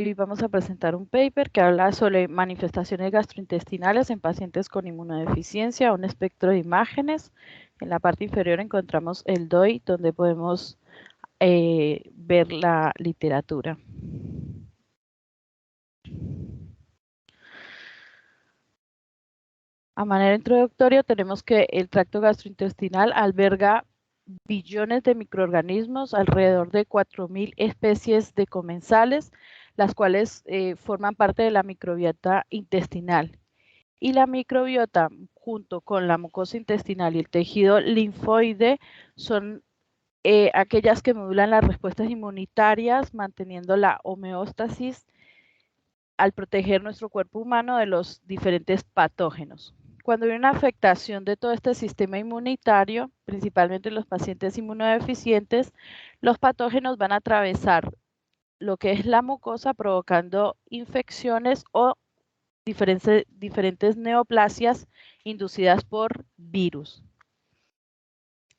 Hoy vamos a presentar un paper que habla sobre manifestaciones gastrointestinales en pacientes con inmunodeficiencia, un espectro de imágenes. En la parte inferior encontramos el DOI, donde podemos ver la literatura. A manera introductoria tenemos que el tracto gastrointestinal alberga billones de microorganismos, alrededor de 4.000 especies de comensales, las cuales forman parte de la microbiota intestinal. Y la microbiota, junto con la mucosa intestinal y el tejido linfoide, son aquellas que modulan las respuestas inmunitarias, manteniendo la homeostasis al proteger nuestro cuerpo humano de los diferentes patógenos. Cuando hay una afectación de todo este sistema inmunitario, principalmente en los pacientes inmunodeficientes, los patógenos van a atravesar lo que es la mucosa, provocando infecciones o diferentes neoplasias inducidas por virus.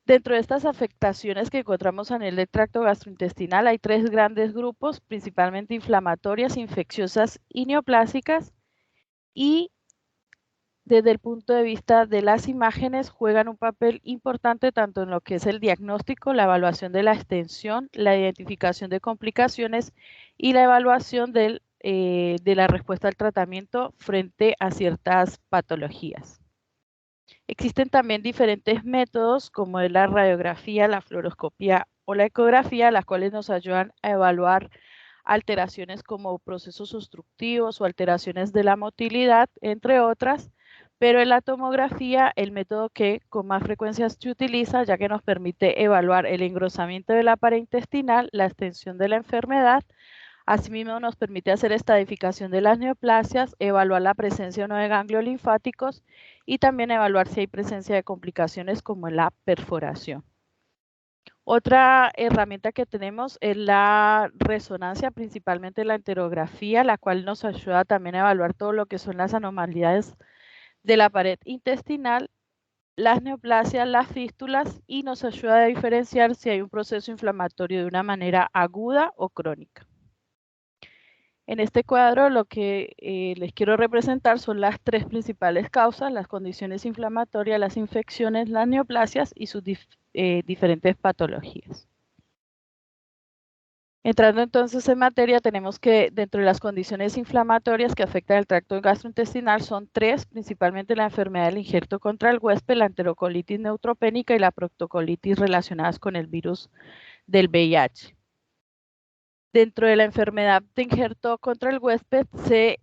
Dentro de estas afectaciones que encontramos a nivel del tracto gastrointestinal hay tres grandes grupos, principalmente inflamatorias, infecciosas y neoplásicas, y desde el punto de vista de las imágenes juegan un papel importante tanto en lo que es el diagnóstico, la evaluación de la extensión, la identificación de complicaciones y la evaluación de la respuesta al tratamiento frente a ciertas patologías. Existen también diferentes métodos como es la radiografía, la fluoroscopía o la ecografía, las cuales nos ayudan a evaluar alteraciones como procesos obstructivos o alteraciones de la motilidad, entre otras, pero en la tomografía el método que con más frecuencia se utiliza, ya que nos permite evaluar el engrosamiento de la pared intestinal, la extensión de la enfermedad. Asimismo, nos permite hacer estadificación de las neoplasias, evaluar la presencia o no de ganglios linfáticos y también evaluar si hay presencia de complicaciones como la perforación. Otra herramienta que tenemos es la resonancia, principalmente la enterografía, la cual nos ayuda también a evaluar todo lo que son las anomalías de la pared intestinal, las neoplasias, las fístulas, y nos ayuda a diferenciar si hay un proceso inflamatorio de una manera aguda o crónica. En este cuadro lo que les quiero representar son las tres principales causas: las condiciones inflamatorias, las infecciones, las neoplasias y sus diferentes patologías. Entrando entonces en materia, tenemos que dentro de las condiciones inflamatorias que afectan el tracto gastrointestinal son tres, principalmente la enfermedad del injerto contra el huésped, la enterocolitis neutropénica y la proctocolitis relacionadas con el virus del VIH. Dentro de la enfermedad de injerto contra el huésped se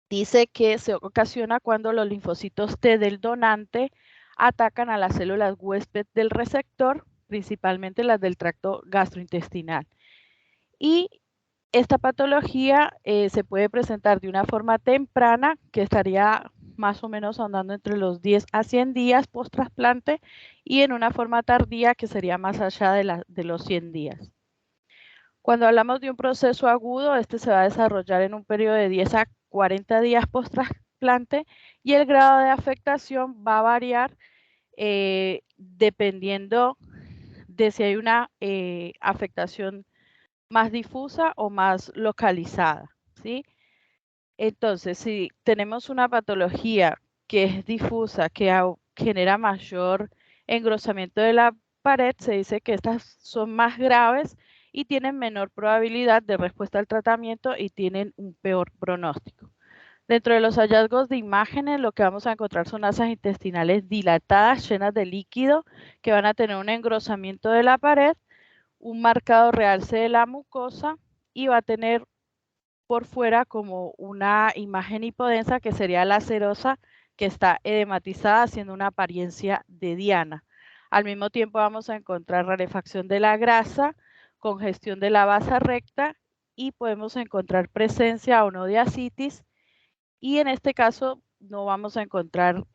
dice que se ocasiona cuando los linfocitos T del donante atacan a las células huésped del receptor, principalmente las del tracto gastrointestinal. Y esta patología se puede presentar de una forma temprana, que estaría más o menos andando entre los 10 a 100 días post trasplante, y en una forma tardía que sería más allá de los 100 días. Cuando hablamos de un proceso agudo, este se va a desarrollar en un periodo de 10 a 40 días post trasplante y el grado de afectación va a variar dependiendo de si hay una afectación más difusa o más localizada, ¿sí? Entonces, si tenemos una patología que es difusa, que genera mayor engrosamiento de la pared, se dice que estas son más graves y tienen menor probabilidad de respuesta al tratamiento y tienen un peor pronóstico. Dentro de los hallazgos de imágenes, lo que vamos a encontrar son masas intestinales dilatadas, llenas de líquido, que van a tener un engrosamiento de la pared, un marcado realce de la mucosa y va a tener por fuera como una imagen hipodensa que sería la serosa, que está edematizada haciendo una apariencia de diana. Al mismo tiempo vamos a encontrar rarefacción de la grasa, congestión de la basa recta y podemos encontrar presencia o no de ascitis, y en este caso no vamos a encontrar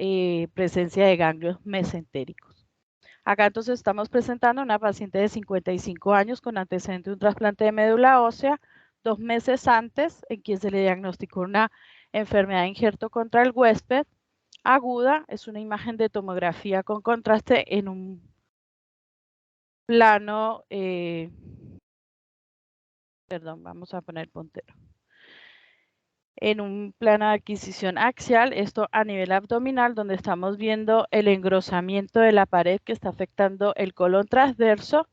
presencia de ganglios mesentéricos. Acá entonces estamos presentando a una paciente de 55 años con antecedente de un trasplante de médula ósea 2 meses antes, en quien se le diagnosticó una enfermedad de injerto contra el huésped aguda. Es una imagen de tomografía con contraste en un plano Perdón, vamos a poner puntero. En un plano de adquisición axial, esto a nivel abdominal, donde estamos viendo el engrosamiento de la pared que está afectando el colon transverso.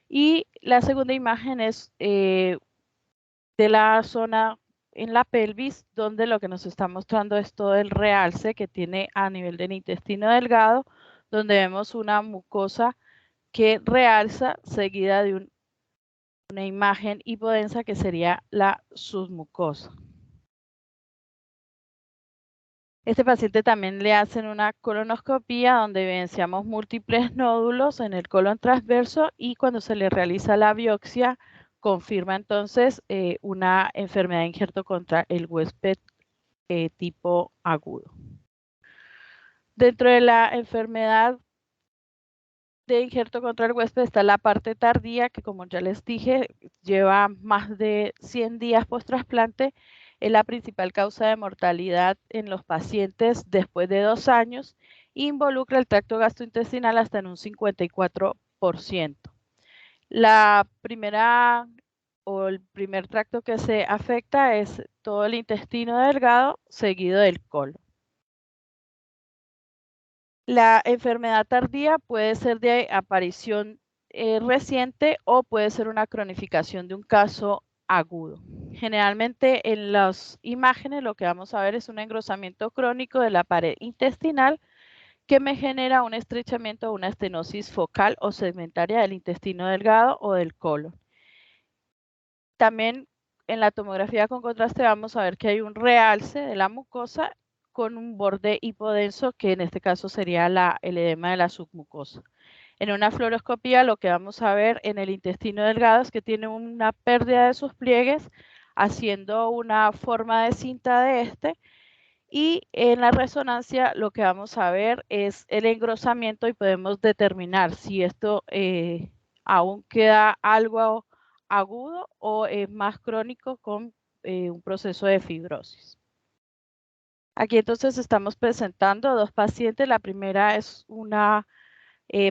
Y la segunda imagen es de la zona en la pelvis, donde lo que nos está mostrando es todo el realce que tiene a nivel del intestino delgado, donde vemos una mucosa que realza seguida de una imagen hipodensa que sería la submucosa. Este paciente también le hacen una colonoscopia donde evidenciamos múltiples nódulos en el colon transverso y cuando se le realiza la biopsia confirma entonces una enfermedad de injerto contra el huésped tipo agudo. Dentro de la enfermedad de injerto contra el huésped está la parte tardía, que como ya les dije, lleva más de 100 días post trasplante. Es la principal causa de mortalidad en los pacientes después de 2 años. Involucra el tracto gastrointestinal hasta en un 54%. La primera o el primer tracto que se afecta es todo el intestino delgado, seguido del colon. La enfermedad tardía puede ser de aparición reciente o puede ser una cronificación de un caso agudo. Generalmente en las imágenes lo que vamos a ver es un engrosamiento crónico de la pared intestinal que me genera un estrechamiento o una estenosis focal o segmentaria del intestino delgado o del colon. También en la tomografía con contraste vamos a ver que hay un realce de la mucosa con un borde hipodenso, que en este caso sería el edema de la submucosa. En una fluoroscopía lo que vamos a ver en el intestino delgado es que tiene una pérdida de sus pliegues, haciendo una forma de cinta de este, y en la resonancia lo que vamos a ver es el engrosamiento y podemos determinar si esto aún queda algo agudo o es más crónico con un proceso de fibrosis. Aquí entonces estamos presentando 2 pacientes. La primera es una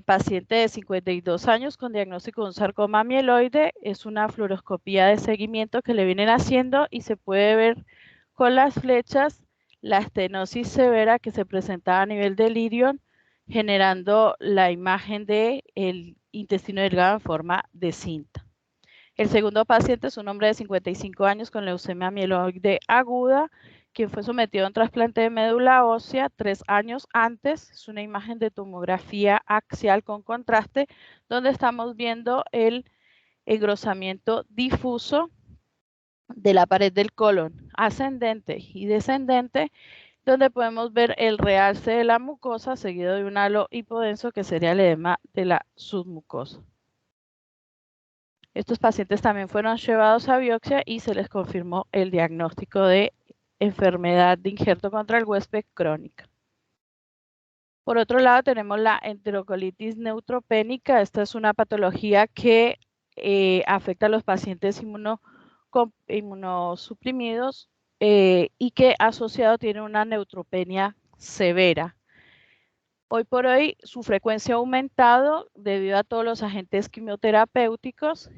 paciente de 52 años con diagnóstico de un sarcoma mieloide. Es una fluoroscopía de seguimiento que le vienen haciendo y se puede ver con las flechas la estenosis severa que se presentaba a nivel del ilion, generando la imagen del intestino delgado en forma de cinta. El segundo paciente es un hombre de 55 años con leucemia mieloide aguda, quien fue sometido a un trasplante de médula ósea 3 años antes. Es una imagen de tomografía axial con contraste, donde estamos viendo el engrosamiento difuso de la pared del colon, ascendente y descendente, donde podemos ver el realce de la mucosa seguido de un halo hipodenso que sería el edema de la submucosa. Estos pacientes también fueron llevados a biopsia y se les confirmó el diagnóstico de enfermedad de injerto contra el huésped crónica. Por otro lado, tenemos la enterocolitis neutropénica. Esta es una patología que afecta a los pacientes inmunosuprimidos y que asociado tiene una neutropenia severa. Hoy por hoy su frecuencia ha aumentado debido a todos los agentes quimioterapéuticos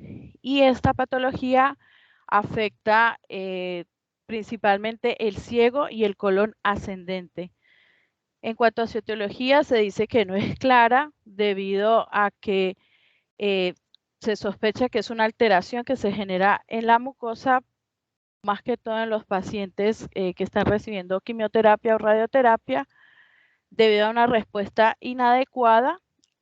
y esta patología afecta principalmente el ciego y el colon ascendente. En cuanto a su etiología, se dice que no es clara debido a que se sospecha que es una alteración que se genera en la mucosa, más que todo en los pacientes que están recibiendo quimioterapia o radioterapia, debido a una respuesta inadecuada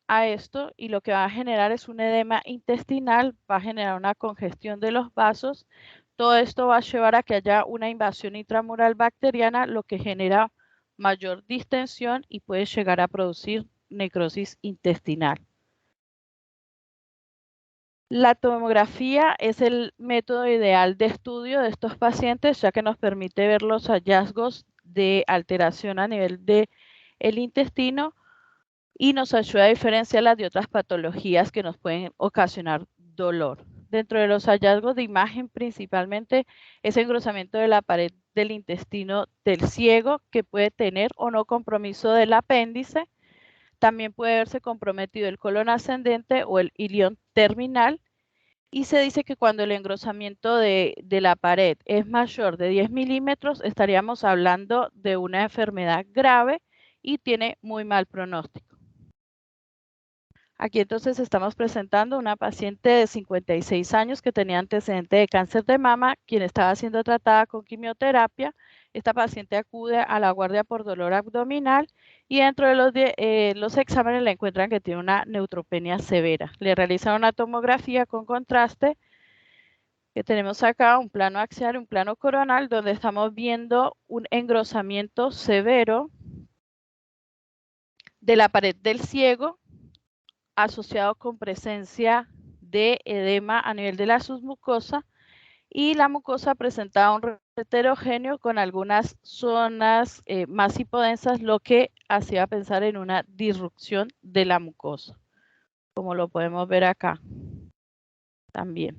a esto, y lo que va a generar es un edema intestinal, va a generar una congestión de los vasos. Todo esto va a llevar a que haya una invasión intramural bacteriana, lo que genera mayor distensión y puede llegar a producir necrosis intestinal. La tomografía es el método ideal de estudio de estos pacientes, ya que nos permite ver los hallazgos de alteración a nivel del intestino y nos ayuda a diferenciarlas de otras patologías que nos pueden ocasionar dolor. Dentro de los hallazgos de imagen, principalmente es engrosamiento de la pared del intestino del ciego, que puede tener o no compromiso del apéndice. También puede verse comprometido el colon ascendente o el ilion terminal, Y se dice que cuando el engrosamiento de la pared es mayor de 10 milímetros, estaríamos hablando de una enfermedad grave y tiene muy mal pronóstico. Aquí entonces estamos presentando una paciente de 56 años que tenía antecedente de cáncer de mama, quien estaba siendo tratada con quimioterapia. Esta paciente acude a la guardia por dolor abdominal y dentro de los exámenes le encuentran que tiene una neutropenia severa. Le realizan una tomografía con contraste, que tenemos acá un plano axial, un plano coronal, donde estamos viendo un engrosamiento severo de la pared del ciego, asociado con presencia de edema a nivel de la submucosa, y la mucosa presentaba un heterogéneo con algunas zonas más hipodensas, lo que hacía pensar en una disrupción de la mucosa, como lo podemos ver acá también.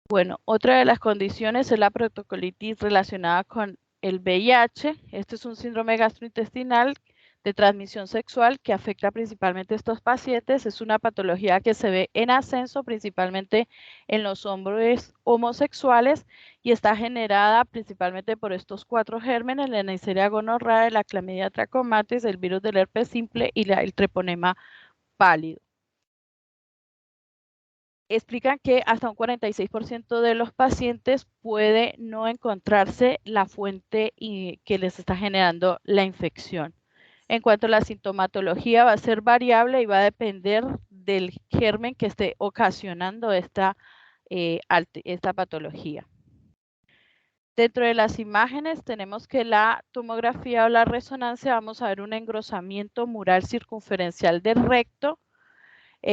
Bueno, otra de las condiciones es la proctocolitis relacionada con el VIH. Este es un síndrome gastrointestinal de transmisión sexual que afecta principalmente a estos pacientes. Es una patología que se ve en ascenso principalmente en los hombres homosexuales y está generada principalmente por estos 4 gérmenes: la Neisseria gonorrhoeae, la Chlamydia trachomatis, el virus del herpes simple y el treponema pálido. Explican que hasta un 46% de los pacientes puede no encontrarse la fuente que les está generando la infección. En cuanto a la sintomatología, va a ser variable y va a depender del germen que esté ocasionando esta patología. Dentro de las imágenes tenemos que la tomografía o la resonancia, vamos a ver un engrosamiento mural circunferencial del recto,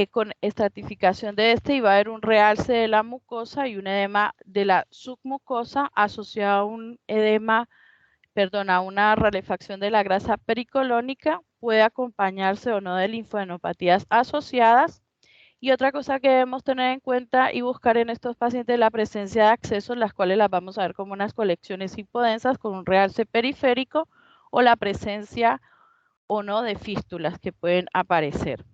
con estratificación de este, y va a haber un realce de la mucosa y un edema de la submucosa asociado a un edema, a una rarefacción de la grasa pericolónica. Puede acompañarse o no de linfadenopatías asociadas. Y otra cosa que debemos tener en cuenta y buscar en estos pacientes es la presencia de accesos, las cuales las vamos a ver como unas colecciones hipodensas con un realce periférico, o la presencia o no de fístulas que pueden aparecer.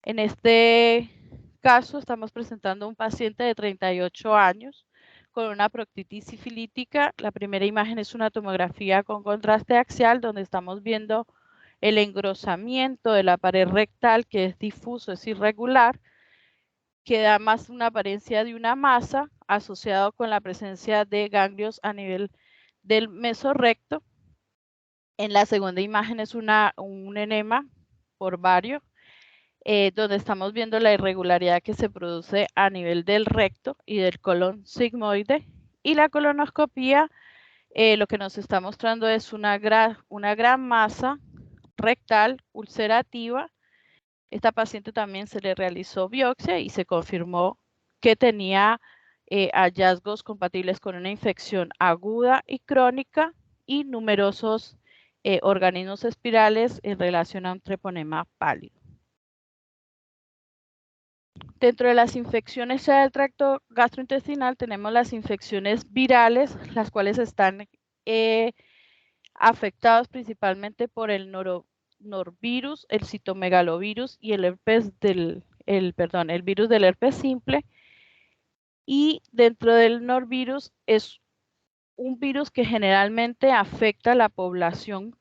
En este caso estamos presentando un paciente de 38 años con una proctitis sifilítica. La primera imagen es una tomografía con contraste axial, donde estamos viendo el engrosamiento de la pared rectal, que es difuso, es irregular, que da más una apariencia de una masa, asociado con la presencia de ganglios a nivel del mesorrecto. En la segunda imagen es un enema por bario, donde estamos viendo la irregularidad que se produce a nivel del recto y del colon sigmoide. Y la colonoscopía, lo que nos está mostrando es una gran masa rectal ulcerativa. Esta paciente también se le realizó biopsia y se confirmó que tenía hallazgos compatibles con una infección aguda y crónica y numerosos organismos espirales en relación a un treponema pálido. Dentro de las infecciones del tracto gastrointestinal tenemos las infecciones virales, las cuales están afectadas principalmente por el norvirus, el citomegalovirus y el virus del herpes simple. Y dentro del norvirus es un virus que generalmente afecta a la población,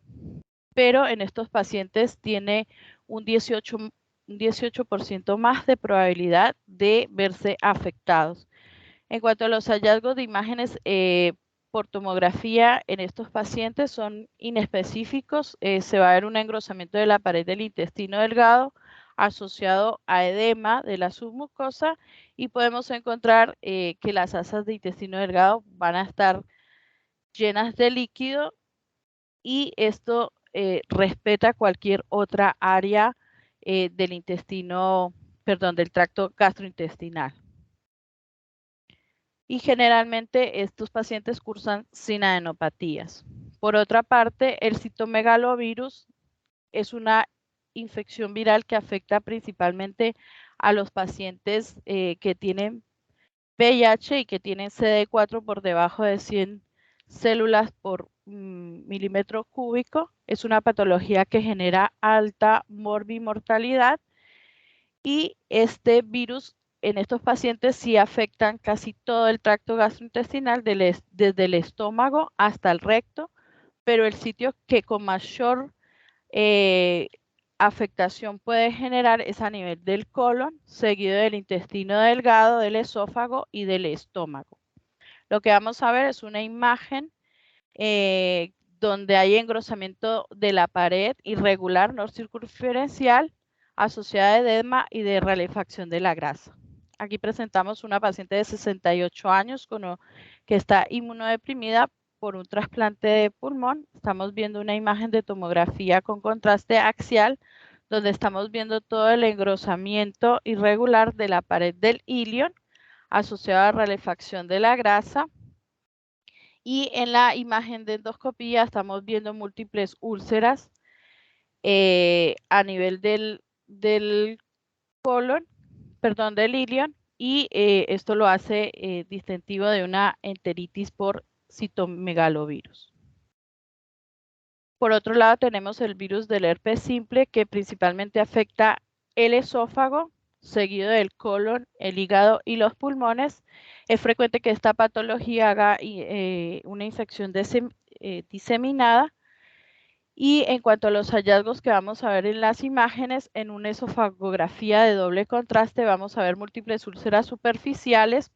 pero en estos pacientes tiene un 18% más de probabilidad de verse afectados. En cuanto a los hallazgos de imágenes por tomografía en estos pacientes, son inespecíficos. Se va a ver un engrosamiento de la pared del intestino delgado asociado a edema de la submucosa, y podemos encontrar que las asas de intestino delgado van a estar llenas de líquido, y esto respeta cualquier otra área del tracto gastrointestinal. Y generalmente estos pacientes cursan sin adenopatías. Por otra parte, el citomegalovirus es una infección viral que afecta principalmente a los pacientes que tienen VIH y que tienen CD4 por debajo de 100 células por milímetro cúbico. Es una patología que genera alta morbimortalidad Y este virus en estos pacientes sí afectan casi todo el tracto gastrointestinal desde el estómago hasta el recto, pero el sitio que con mayor eh, afectación puede generar es a nivel del colon, seguido del intestino delgado, del esófago y del estómago. Lo que vamos a ver es una imagen donde hay engrosamiento de la pared irregular no circunferencial asociada a edema y de ralefacción de la grasa. Aquí presentamos una paciente de 68 años que está inmunodeprimida por un trasplante de pulmón. Estamos viendo una imagen de tomografía con contraste axial, donde estamos viendo todo el engrosamiento irregular de la pared del ilion asociado a ralefacción de la grasa. Y en la imagen de endoscopía estamos viendo múltiples úlceras a nivel del colon, perdón, del ilion, y esto lo hace distintivo de una enteritis por citomegalovirus. Por otro lado, tenemos el virus del herpes simple, que principalmente afecta el esófago, seguido del colon, el hígado y los pulmones. Es frecuente que esta patología haga una infección diseminada. Y en cuanto a los hallazgos que vamos a ver en las imágenes, en una esofagografía de doble contraste vamos a ver múltiples úlceras superficiales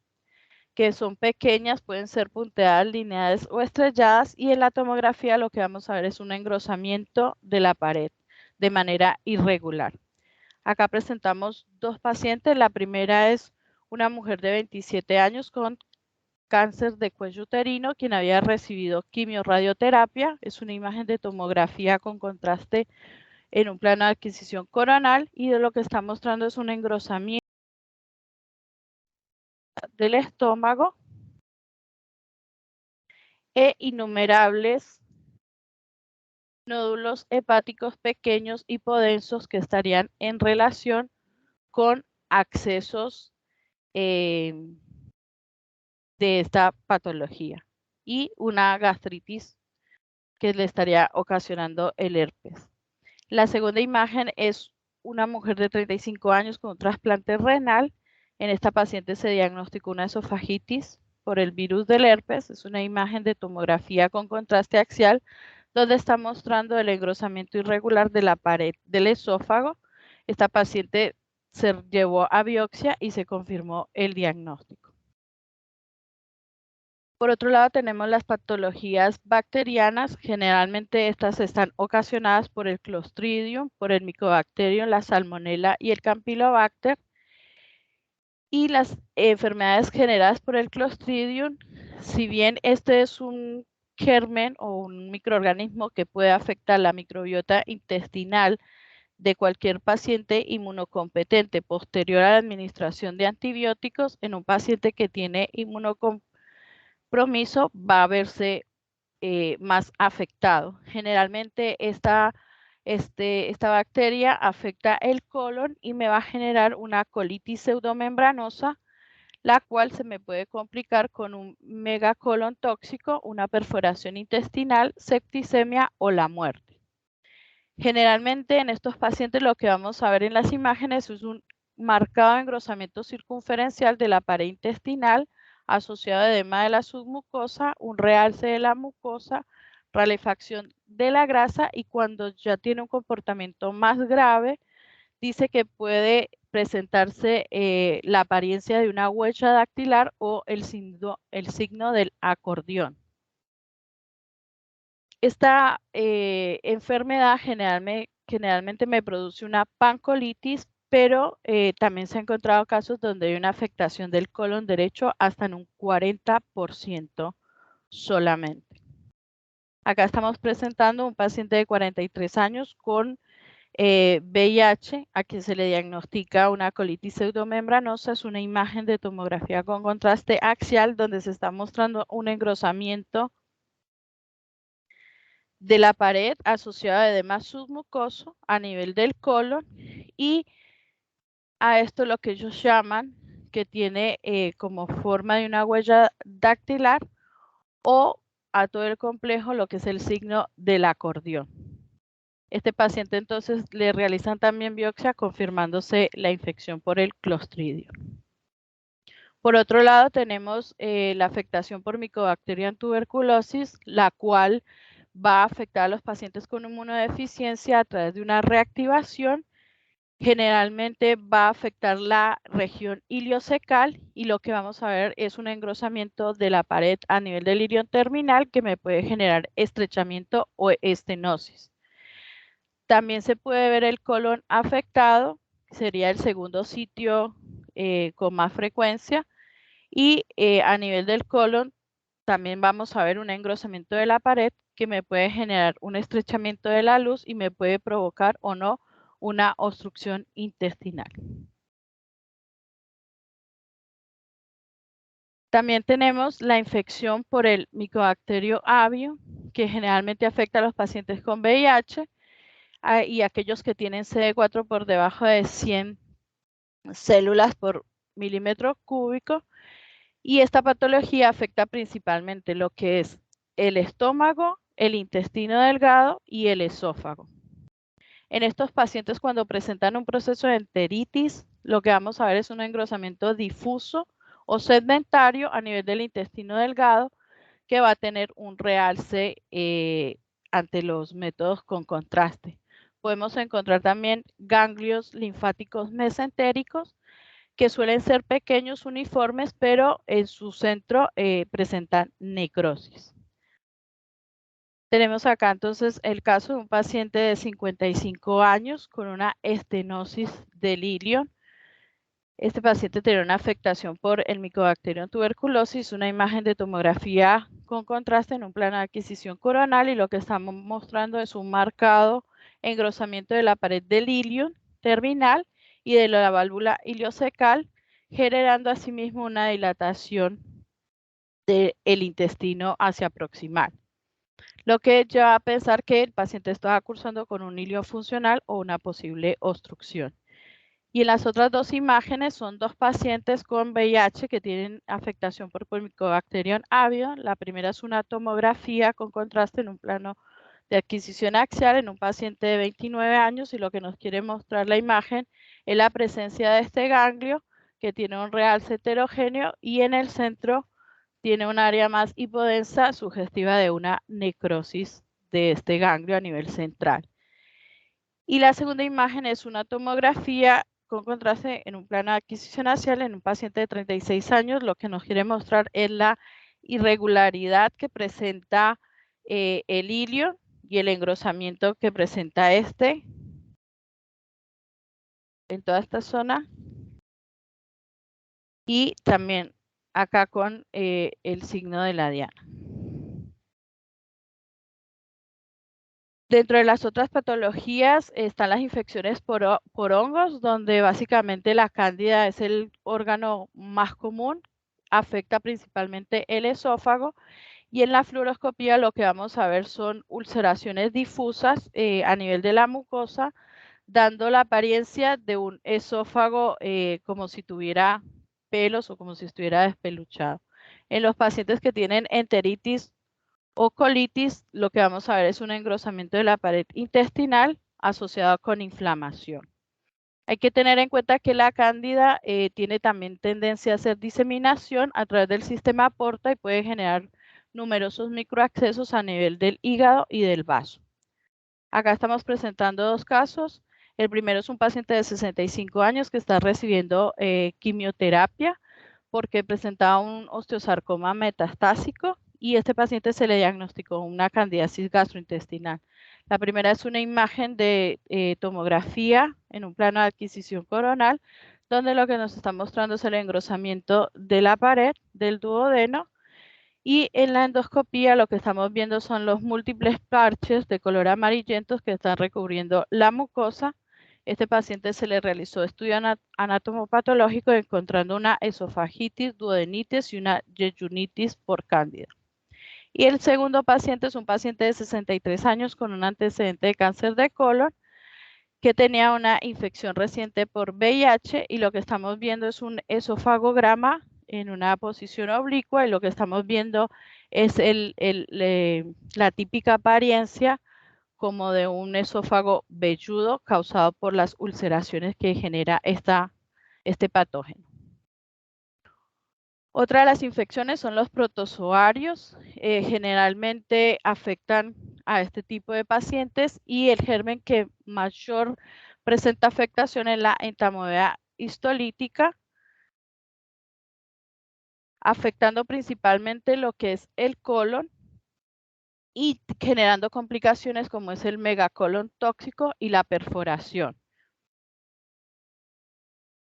que son pequeñas, pueden ser punteadas, lineares o estrelladas, y en la tomografía lo que vamos a ver es un engrosamiento de la pared de manera irregular. Acá presentamos dos pacientes. La primera es una mujer de 27 años con cáncer de cuello uterino, quien había recibido quimiorradioterapia. Es una imagen de tomografía con contraste en un plano de adquisición coronal, y de lo que está mostrando es un engrosamiento del estómago e innumerables nódulos hepáticos pequeños hipodensos que estarían en relación con accesos de esta patología y una gastritis que le estaría ocasionando el herpes. La segunda imagen es una mujer de 35 años con un trasplante renal. En esta paciente se diagnosticó una esofagitis por el virus del herpes. Es una imagen de tomografía con contraste axial, donde está mostrando el engrosamiento irregular de la pared del esófago. Esta paciente se llevó a biopsia y se confirmó el diagnóstico. Por otro lado, tenemos las patologías bacterianas. Generalmente estas están ocasionadas por el Clostridium, por el Mycobacterium, la Salmonella y el Campylobacter. Y las enfermedades generadas por el Clostridium, si bien este es un germen o un microorganismo que puede afectar la microbiota intestinal de cualquier paciente inmunocompetente posterior a la administración de antibióticos, en un paciente que tiene inmunocompromiso va a verse más afectado. Generalmente esta bacteria afecta el colon y me va a generar una colitis pseudomembranosa, la cual se me puede complicar con un megacolon tóxico, una perforación intestinal, septicemia o la muerte. Generalmente en estos pacientes lo que vamos a ver en las imágenes es un marcado engrosamiento circunferencial de la pared intestinal asociado a edema de la submucosa, un realce de la mucosa, ralefacción de la grasa, y cuando ya tiene un comportamiento más grave, dice que puede presentarse la apariencia de una huella dactilar o el signo del acordeón. Esta enfermedad generalmente me produce una pancolitis, pero también se han encontrado casos donde hay una afectación del colon derecho hasta en un 40% solamente. Acá estamos presentando un paciente de 43 años con VIH, a quien se le diagnostica una colitis pseudomembranosa. Es una imagen de tomografía con contraste axial donde se está mostrando un engrosamiento de la pared asociado a edema submucoso a nivel del colon, y a esto lo que ellos llaman que tiene como forma de una huella dactilar, o a todo el complejo lo que es el signo del acordeón. Este paciente entonces le realizan también biopsia confirmándose la infección por el Clostridium. Por otro lado, tenemos la afectación por Mycobacterium tuberculosis, la cual va a afectar a los pacientes con inmunodeficiencia a través de una reactivación. Generalmente va a afectar la región iliocecal y lo que vamos a ver es un engrosamiento de la pared a nivel del ilion terminal que me puede generar estrechamiento o estenosis. También se puede ver el colon afectado, sería el segundo sitio con más frecuencia. Y a nivel del colon también vamos a ver un engrosamiento de la pared que me puede generar un estrechamiento de la luz y me puede provocar o no una obstrucción intestinal. También tenemos la infección por el Mycobacterium avium, que generalmente afecta a los pacientes con VIH y aquellos que tienen CD4 por debajo de 100 células por milímetro cúbico. Y esta patología afecta principalmente lo que es el estómago, el intestino delgado y el esófago. En estos pacientes, cuando presentan un proceso de enteritis, lo que vamos a ver es un engrosamiento difuso o segmentario a nivel del intestino delgado que va a tener un realce ante los métodos con contraste. Podemos encontrar también ganglios linfáticos mesentéricos que suelen ser pequeños, uniformes, pero en su centro presentan necrosis. Tenemos acá entonces el caso de un paciente de 55 años con una estenosis del ilion. Este paciente tiene una afectación por el Mycobacterium tuberculosis, una imagen de tomografía con contraste en un plano de adquisición coronal y lo que estamos mostrando es un marcado engrosamiento de la pared del ilion terminal y de la válvula iliocecal, generando asimismo una dilatación del intestino hacia proximal, lo que lleva a pensar que el paciente está cursando con un ilio funcional o una posible obstrucción. Y en las otras dos imágenes son dos pacientes con VIH que tienen afectación por Mycobacterium avium. La primera es una tomografía con contraste en un plano de adquisición axial en un paciente de 29 años y lo que nos quiere mostrar la imagen es la presencia de este ganglio que tiene un realce heterogéneo y en el centro tiene un área más hipodensa sugestiva de una necrosis de este ganglio a nivel central. Y la segunda imagen es una tomografía con contraste en un plano de adquisición axial en un paciente de 36 años. Lo que nos quiere mostrar es la irregularidad que presenta el ilion y el engrosamiento que presenta este en toda esta zona. Y también acá con el signo de la diana. Dentro de las otras patologías están las infecciones por hongos, donde básicamente la cándida es el órgano más común, afecta principalmente el esófago y en la fluoroscopía lo que vamos a ver son ulceraciones difusas a nivel de la mucosa, dando la apariencia de un esófago como si tuviera pelos o como si estuviera despeluchado. En los pacientes que tienen enteritis o colitis, lo que vamos a ver es un engrosamiento de la pared intestinal asociado con inflamación. Hay que tener en cuenta que la cándida tiene también tendencia a hacer diseminación a través del sistema porta y puede generar numerosos microaccesos a nivel del hígado y del vaso. Acá estamos presentando dos casos. El primero es un paciente de 65 años que está recibiendo quimioterapia porque presentaba un osteosarcoma metastásico y este paciente se le diagnosticó una candidiasis gastrointestinal. La primera es una imagen de tomografía en un plano de adquisición coronal, donde lo que nos está mostrando es el engrosamiento de la pared del duodeno y en la endoscopía lo que estamos viendo son los múltiples parches de color amarillentos que están recubriendo la mucosa. Este paciente se le realizó estudio anatomopatológico encontrando una esofagitis, duodenitis y una yeyunitis por cándida. Y el segundo paciente es un paciente de 63 años con un antecedente de cáncer de colon que tenía una infección reciente por VIH y lo que estamos viendo es un esofagograma en una posición oblicua y lo que estamos viendo es la típica apariencia como de un esófago velludo causado por las ulceraciones que genera este patógeno. Otra de las infecciones son los protozoarios. Generalmente afectan a este tipo de pacientes y el germen que mayor presenta afectación es la entamoeba histolítica, afectando principalmente lo que es el colon y generando complicaciones como es el megacolon tóxico y la perforación.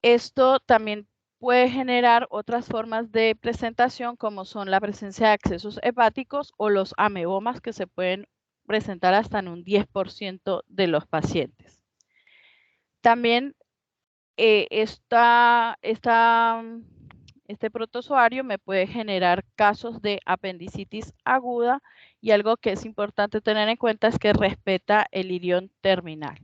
Esto también puede generar otras formas de presentación como son la presencia de accesos hepáticos o los amebomas que se pueden presentar hasta en un 10% de los pacientes. También este protozoario me puede generar casos de apendicitis aguda y algo que es importante tener en cuenta es que respeta el irión terminal.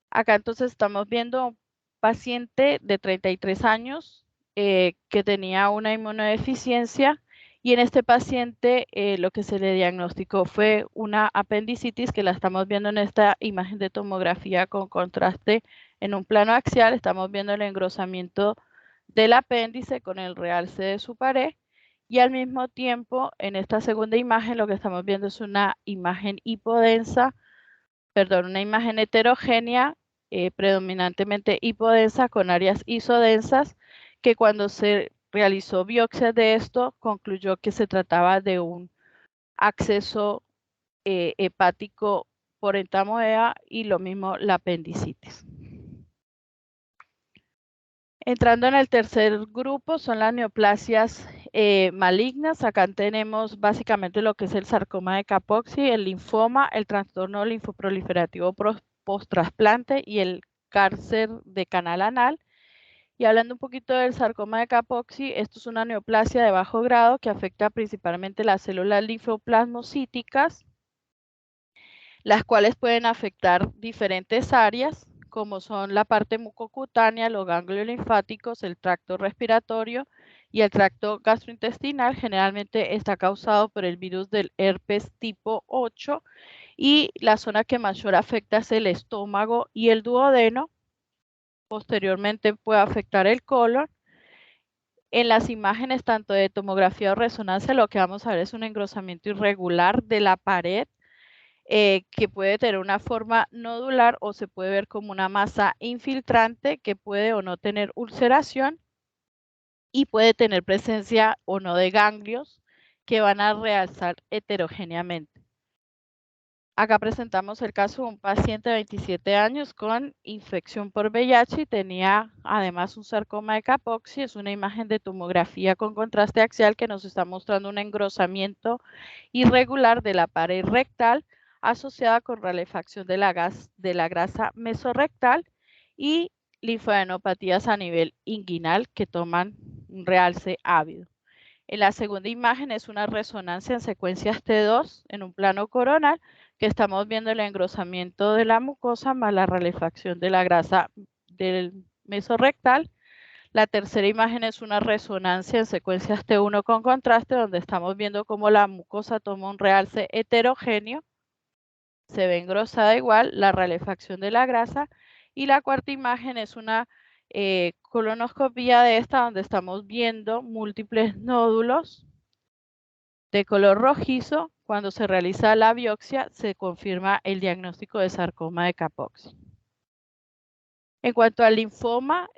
Acá entonces estamos viendo un paciente de 33 años que tenía una inmunodeficiencia y en este paciente lo que se le diagnosticó fue una apendicitis que la estamos viendo en esta imagen de tomografía con contraste en un plano axial. Estamos viendo el engrosamiento del apéndice con el realce de su pared y al mismo tiempo en esta segunda imagen lo que estamos viendo es una imagen hipodensa, perdón, una imagen heterogénea, predominantemente hipodensa con áreas isodensas, que cuando se realizó biopsia de esto concluyó que se trataba de un acceso hepático por entamoeba y lo mismo la apendicitis. Entrando en el tercer grupo son las neoplasias malignas. Acá tenemos básicamente lo que es el sarcoma de Kaposi, el linfoma, el trastorno linfoproliferativo post-trasplante y el cáncer de canal anal. Y hablando un poquito del sarcoma de Kaposi, esto es una neoplasia de bajo grado que afecta principalmente las células linfoplasmocíticas, las cuales pueden afectar diferentes áreas, como son la parte mucocutánea, los ganglios linfáticos, el tracto respiratorio y el tracto gastrointestinal. Generalmente está causado por el virus del herpes tipo 8 y la zona que mayor afecta es el estómago y el duodeno. Posteriormente puede afectar el colon. En las imágenes tanto de tomografía o resonancia lo que vamos a ver es un engrosamiento irregular de la pared que puede tener una forma nodular o se puede ver como una masa infiltrante que puede o no tener ulceración y puede tener presencia o no de ganglios que van a realzar heterogéneamente. Acá presentamos el caso de un paciente de 27 años con infección por VIH y tenía además un sarcoma de Kaposi. Es una imagen de tomografía con contraste axial que nos está mostrando un engrosamiento irregular de la pared rectal asociada con rarefacción de la grasa mesorrectal y linfadenopatías a nivel inguinal que toman un realce ávido. En la segunda imagen es una resonancia en secuencias T2 en un plano coronal que estamos viendo el engrosamiento de la mucosa más la rarefacción de la grasa del mesorrectal. La tercera imagen es una resonancia en secuencias T1 con contraste donde estamos viendo cómo la mucosa toma un realce heterogéneo, se ve engrosada igual, la rarefacción de la grasa. Y la cuarta imagen es una colonoscopía de esta donde estamos viendo múltiples nódulos de color rojizo. Cuando se realiza la biopsia se confirma el diagnóstico de sarcoma de Kaposi. En cuanto al linfoma,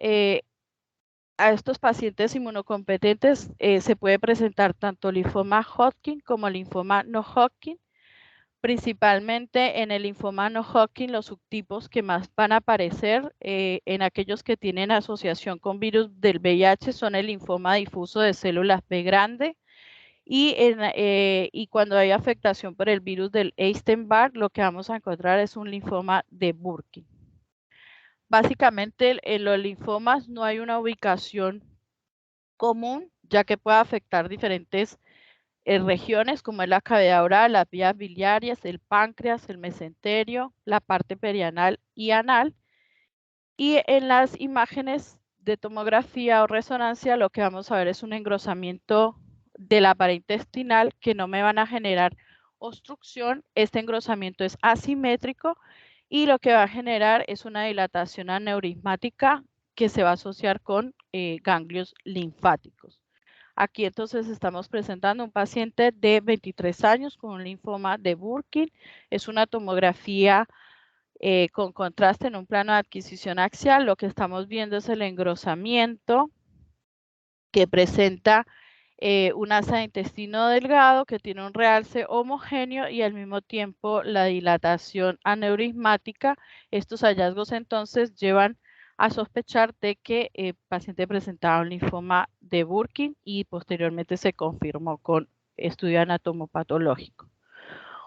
a estos pacientes inmunocompetentes se puede presentar tanto linfoma Hodgkin como linfoma no Hodgkin. Principalmente en el linfoma no Hodgkin, los subtipos que más van a aparecer en aquellos que tienen asociación con virus del VIH son el linfoma difuso de células B grande y cuando hay afectación por el virus del Epstein-Barr, lo que vamos a encontrar es un linfoma de Burkitt. Básicamente en los linfomas no hay una ubicación común, ya que puede afectar diferentes regiones como es la cavidad oral, las vías biliares, el páncreas, el mesenterio, la parte perianal y anal. Y en las imágenes de tomografía o resonancia lo que vamos a ver es un engrosamiento de la pared intestinal que no me van a generar obstrucción, este engrosamiento es asimétrico y lo que va a generar es una dilatación aneurismática que se va a asociar con ganglios linfáticos. Aquí entonces estamos presentando un paciente de 23 años con un linfoma de Burkitt. Es una tomografía con contraste en un plano de adquisición axial. Lo que estamos viendo es el engrosamiento que presenta un asa de intestino delgado que tiene un realce homogéneo y al mismo tiempo la dilatación aneurismática. Estos hallazgos entonces llevan a sospechar de que el paciente presentaba un linfoma de Burkitt y posteriormente se confirmó con estudio anatomopatológico.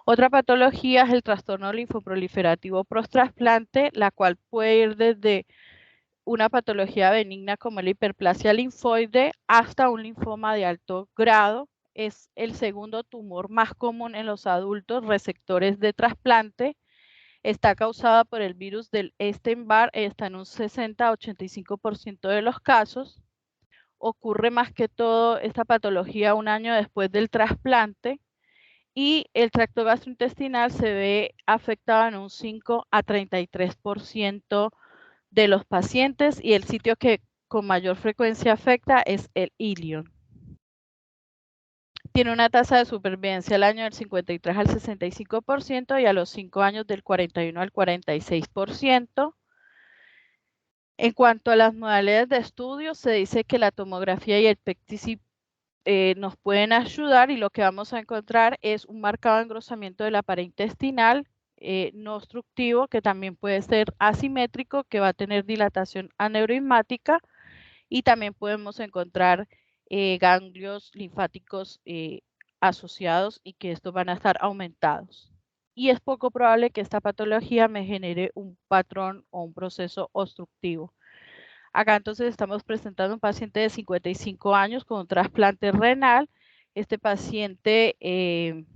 Otra patología es el trastorno linfoproliferativo post-trasplante, la cual puede ir desde una patología benigna como la hiperplasia linfoide hasta un linfoma de alto grado. Es el segundo tumor más común en los adultos receptores de trasplante. Está causada por el virus del Epstein-Barr, está en un 60-85% de los casos. Ocurre más que todo esta patología un año después del trasplante y el tracto gastrointestinal se ve afectado en un 5-33% de los pacientes y el sitio que con mayor frecuencia afecta es el ilion. Tiene una tasa de supervivencia al año del 53 al 65% y a los 5 años del 41 al 46%. En cuanto a las modalidades de estudio, se dice que la tomografía y el PET-CT nos pueden ayudar y lo que vamos a encontrar es un marcado engrosamiento de la pared intestinal no obstructivo que también puede ser asimétrico, que va a tener dilatación aneurismática y también podemos encontrar ganglios linfáticos asociados y que estos van a estar aumentados. Y es poco probable que esta patología me genere un patrón o un proceso obstructivo. Acá entonces estamos presentando un paciente de 55 años con un trasplante renal. Este paciente en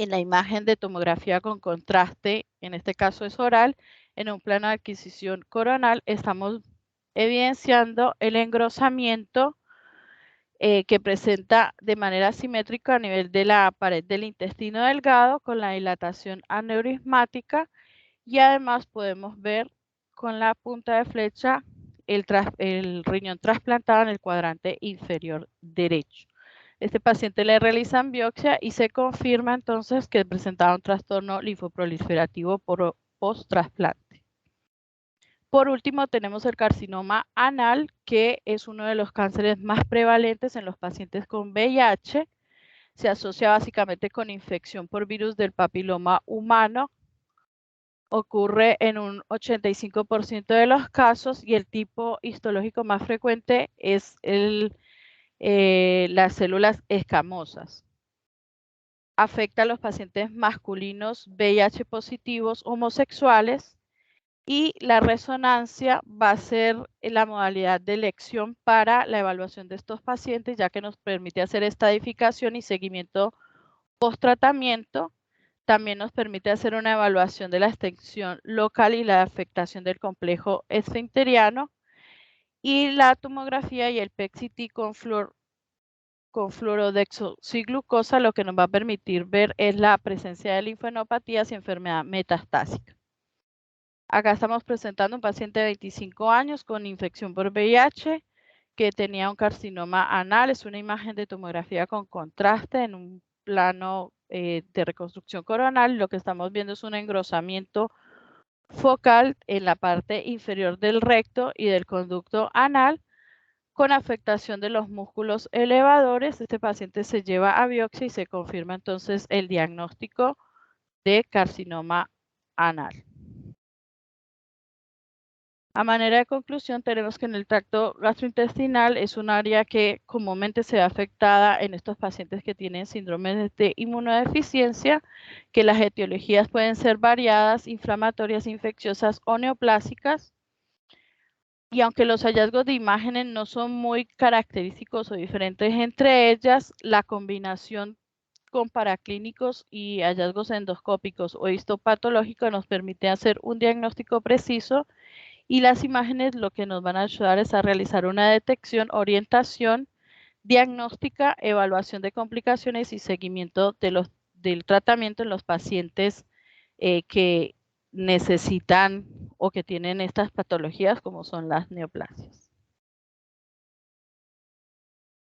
la imagen de tomografía con contraste, en este caso es oral, en un plano de adquisición coronal, estamos evidenciando el engrosamiento que presenta de manera simétrica a nivel de la pared del intestino delgado con la dilatación aneurismática y además podemos ver con la punta de flecha el riñón trasplantado en el cuadrante inferior derecho. Este paciente le realizan biopsia y se confirma entonces que presentaba un trastorno linfoproliferativo post-trasplante. Por último, tenemos el carcinoma anal, que es uno de los cánceres más prevalentes en los pacientes con VIH. Se asocia básicamente con infección por virus del papiloma humano. Ocurre en un 85% de los casos y el tipo histológico más frecuente es las células escamosas. Afecta a los pacientes masculinos VIH positivos homosexuales y la resonancia va a ser la modalidad de elección para la evaluación de estos pacientes, ya que nos permite hacer estadificación y seguimiento post-tratamiento. También nos permite hacer una evaluación de la extensión local y la afectación del complejo esfinteriano. Y la tomografía y el PET-CT con fluorodeoxiglucosa lo que nos va a permitir ver es la presencia de linfadenopatías y enfermedad metastásica. Acá estamos presentando un paciente de 25 años con infección por VIH que tenía un carcinoma anal. Es una imagen de tomografía con contraste en un plano de reconstrucción coronal. Lo que estamos viendo es un engrosamiento focal en la parte inferior del recto y del conducto anal con afectación de los músculos elevadores. Este paciente se lleva a biopsia y se confirma entonces el diagnóstico de carcinoma anal. A manera de conclusión, tenemos que en el tracto gastrointestinal es un área que comúnmente se ve afectada en estos pacientes que tienen síndromes de inmunodeficiencia, que las etiologías pueden ser variadas, inflamatorias, infecciosas o neoplásicas. Y aunque los hallazgos de imágenes no son muy característicos o diferentes entre ellas, la combinación con paraclínicos y hallazgos endoscópicos o histopatológicos nos permite hacer un diagnóstico preciso. Y las imágenes lo que nos van a ayudar es a realizar una detección, orientación, diagnóstica, evaluación de complicaciones y seguimiento de los del tratamiento en los pacientes que necesitan o que tienen estas patologías como son las neoplasias.